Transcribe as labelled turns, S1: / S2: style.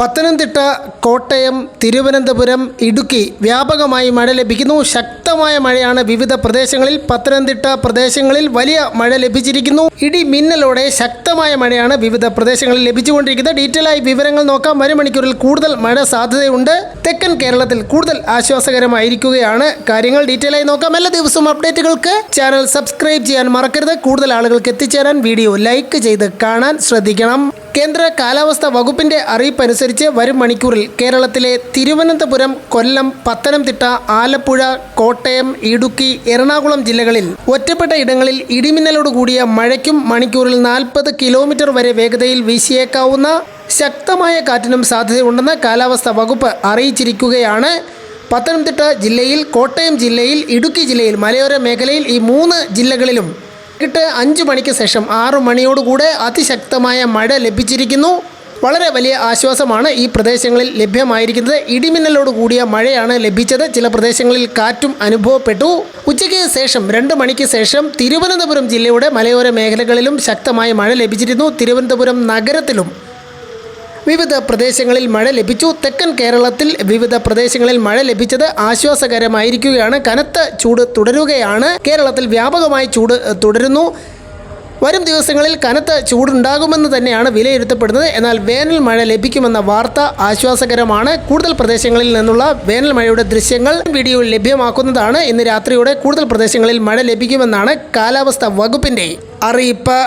S1: പത്തനംതിട്ട, കോട്ടയം, തിരുവനന്തപുരം, ഇടുക്കി വ്യാപകമായി മഴ ലഭിക്കുന്നു. ശക്തമായ മഴയാണ് വിവിധ പ്രദേശങ്ങളിൽ. പത്തനംതിട്ട പ്രദേശങ്ങളിൽ വലിയ മഴ ലഭിച്ചിരിക്കുന്നു. ഇടി മിന്നലോടെ ശക്തമായ മഴയാണ് വിവിധ പ്രദേശങ്ങളിൽ ലഭിച്ചുകൊണ്ടിരിക്കുന്നത്. ഡീറ്റെയിൽ ആയി വിവരങ്ങൾ നോക്കാം. വരും മണിക്കൂറിൽ കൂടുതൽ മഴ സാധ്യതയുണ്ട്. തെക്കൻ കേരളത്തിൽ കൂടുതൽ ആശ്വാസകരമായിരിക്കുകയാണ് കാര്യങ്ങൾ. ഡീറ്റെയിൽ ആയി നോക്കാം. എല്ലാ ദിവസവും അപ്ഡേറ്റുകൾക്ക് ചാനൽ സബ്സ്ക്രൈബ് ചെയ്യാൻ മറക്കരുത്. കൂടുതൽ ആളുകൾക്ക് എത്തിച്ചേരാൻ വീഡിയോ ലൈക്ക് ചെയ്ത് കാണാൻ ശ്രദ്ധിക്കണം. കേന്ദ്ര കാലാവസ്ഥാ വകുപ്പിന്റെ അറിയിപ്പനുസരിച്ച് വരും മണിക്കൂറിൽ കേരളത്തിലെ തിരുവനന്തപുരം, കൊല്ലം, പത്തനംതിട്ട, ആലപ്പുഴ, കോട്ടയം, ഇടുക്കി, എറണാകുളം ജില്ലകളിൽ ഒറ്റപ്പെട്ട ഇടങ്ങളിൽ ഇടിമിന്നലോടുകൂടിയ മഴയ്ക്കും മണിക്കൂറിൽ 40 കിലോമീറ്റർ വരെ വേഗതയിൽ വീശിയേക്കാവുന്ന ശക്തമായ കാറ്റിനും സാധ്യതയുണ്ടെന്ന് കാലാവസ്ഥാ വകുപ്പ് അറിയിച്ചിരിക്കുകയാണ്. പത്തനംതിട്ട ജില്ലയിൽ, കോട്ടയം ജില്ലയിൽ, ഇടുക്കി ജില്ലയിൽ, മലയോര മേഖലയിൽ ഈ 3 ജില്ലകളിലും വൈകിട്ട് 5 മണിക്ക് ശേഷം 6 മണിയോടുകൂടെ അതിശക്തമായ മഴ ലഭിച്ചിരിക്കുന്നു. വളരെ വലിയ ആശ്വാസമാണ് ഈ പ്രദേശങ്ങളിൽ ലഭ്യമായിരിക്കുന്നത്. ഇടിമിന്നലോട് കൂടിയ മഴയാണ് ലഭിച്ചത്. ചില പ്രദേശങ്ങളിൽ കാറ്റും അനുഭവപ്പെട്ടു. ഉച്ചയ്ക്ക് ശേഷം 2 മണിക്ക് ശേഷം തിരുവനന്തപുരം ജില്ലയുടെ മലയോര മേഖലകളിലും ശക്തമായ മഴ ലഭിച്ചിരുന്നു. തിരുവനന്തപുരം നഗരത്തിലും വിവിധ പ്രദേശങ്ങളിൽ മഴ ലഭിച്ചു. തെക്കൻ കേരളത്തിൽ വിവിധ പ്രദേശങ്ങളിൽ മഴ ലഭിച്ചത് ആശ്വാസകരമായിരിക്കുകയാണ്. കനത്ത ചൂട് തുടരുകയാണ്. കേരളത്തിൽ വ്യാപകമായി ചൂട് തുടരുന്നു. വരും ദിവസങ്ങളിൽ കനത്ത ചൂടുണ്ടാകുമെന്ന് തന്നെയാണ് വിലയിരുത്തപ്പെടുന്നത്. എന്നാൽ വേനൽ മഴ ലഭിക്കുമെന്ന വാർത്ത ആശ്വാസകരമാണ്. കൂടുതൽ പ്രദേശങ്ങളിൽ നിന്നുള്ള വേനൽ മഴയുടെ ദൃശ്യങ്ങൾ വീഡിയോയിൽ ലഭ്യമാക്കുന്നതാണ്. ഇന്ന് രാത്രിയോടെ കൂടുതൽ പ്രദേശങ്ങളിൽ മഴ ലഭിക്കുമെന്നാണ് കാലാവസ്ഥാ വകുപ്പിൻ്റെ അറിയിപ്പ്.